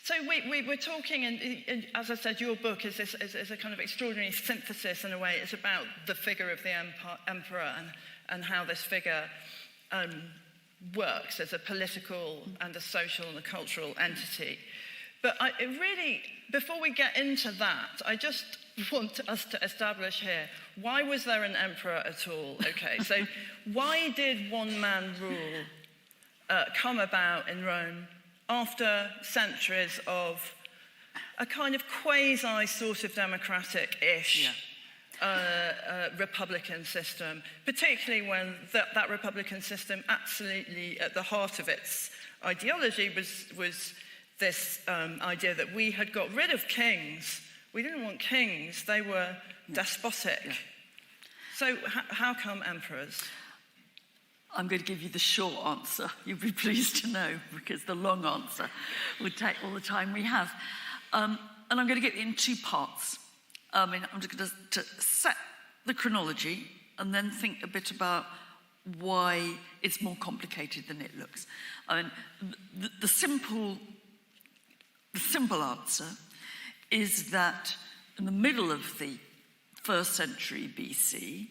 So we were talking, and as I said, your book is a kind of extraordinary synthesis in a way. It's about the figure of the emperor and how this figure works as a political and a social and a cultural entity. But before we get into that, I just want us to establish here, why was there an emperor at all? Okay, so why did one-man rule come about in Rome after centuries of a kind of quasi sort of democratic-ish republican system, particularly when that republican system absolutely at the heart of its ideology was this idea that we had got rid of kings. We didn't want kings, they were despotic. Yeah. So how come emperors? I'm going to give you the short answer, you'll be pleased to know, because the long answer would take all the time we have. And I'm going to get it in two parts. I'm just going to set the chronology and then think a bit about why it's more complicated than it looks. I mean, the simple answer is that in the middle of the 1st century BC,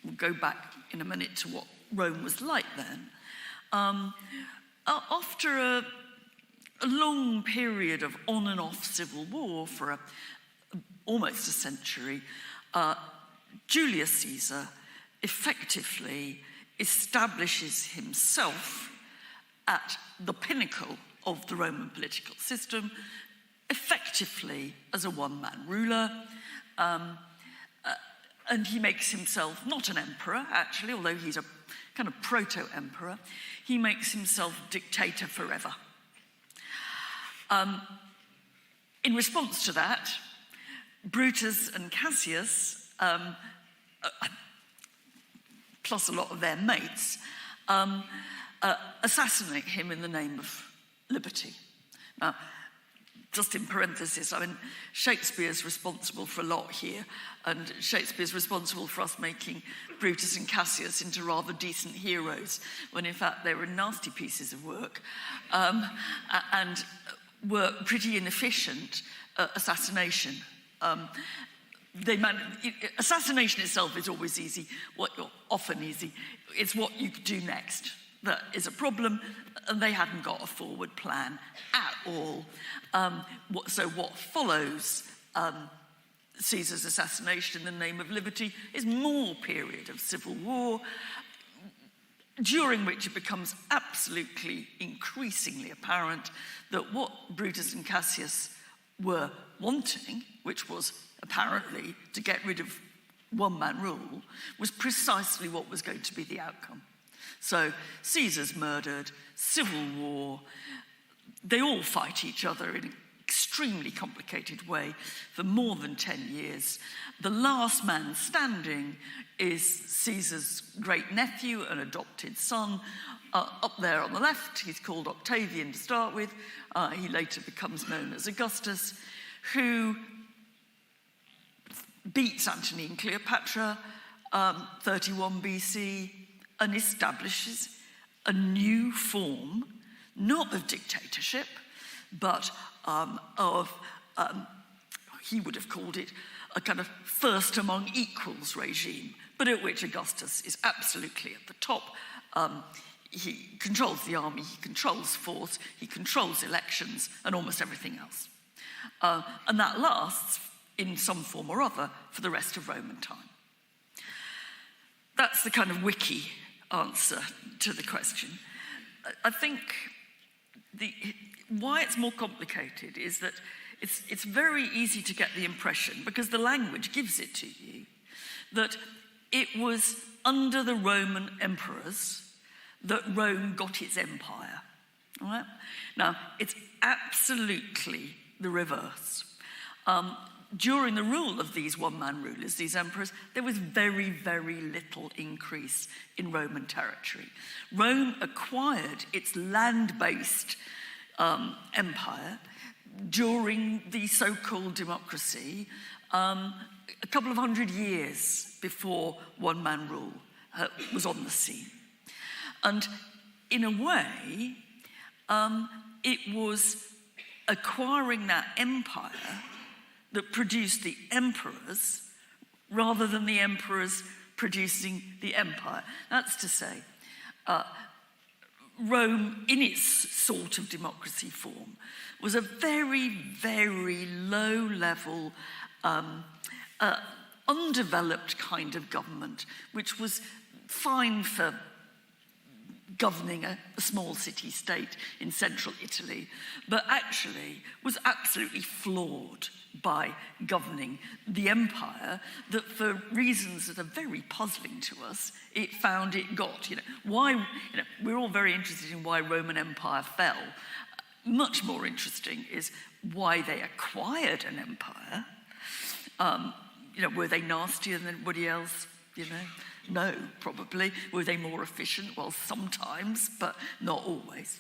we'll go back in a minute to what Rome was like then, after a long period of on and off civil war for almost a century, Julius Caesar effectively establishes himself at the pinnacle of the Roman political system, effectively as a one-man ruler. And he makes himself not an emperor, actually, although he's a kind of proto-emperor. He makes himself dictator forever. In response to that, Brutus and Cassius, plus a lot of their mates, assassinate him in the name of liberty. Now, just in parenthesis, I mean, Shakespeare's responsible for a lot here, and Shakespeare's responsible for us making Brutus and Cassius into rather decent heroes, when in fact they were nasty pieces of work, and were pretty inefficient assassination. Assassination itself is always easy, often easy. It's what you could do next that is a problem, and they hadn't got a forward plan at all. So what follows Caesar's assassination in the name of liberty is more period of civil war, during which it becomes absolutely increasingly apparent that what Brutus and Cassius were wanting, which was apparently to get rid of one-man rule, was precisely what was going to be the outcome. So Caesar's murdered, civil war, they all fight each other in an extremely complicated way for more than 10 years. The last man standing is Caesar's great-nephew, an adopted son. Up there on the left, he's called Octavian to start with. He later becomes known as Augustus, who beats Antony and Cleopatra, 31 BC, and establishes a new form, not of dictatorship, but he would have called it a kind of first among equals regime, but at which Augustus is absolutely at the top. He controls the army, he controls force, he controls elections, and almost everything else. And that lasts, in some form or other, for the rest of Roman time. That's the kind of wiki answer to the question. I think why it's more complicated is that it's very easy to get the impression, because the language gives it to you, that it was under the Roman emperors that Rome got its empire. All right? Now, it's absolutely the reverse. During the rule of these one-man rulers, these emperors, there was very, very little increase in Roman territory. Rome acquired its land-based empire during the so-called democracy a couple of 100 years before one-man rule was on the scene. And in a way, it was acquiring that empire that produced the emperors rather than the emperors producing the empire. That's to say, Rome, in its sort of democracy form, was a very, very low-level, undeveloped kind of government, which was fine for governing a small city-state in central Italy, but actually was absolutely flawed by governing the empire that, for reasons that are very puzzling to us, it found it got. We're all very interested in why Roman Empire fell. Much more interesting is why they acquired an empire. Were they nastier than anybody else? No, probably. Were they more efficient? Well, sometimes, but not always.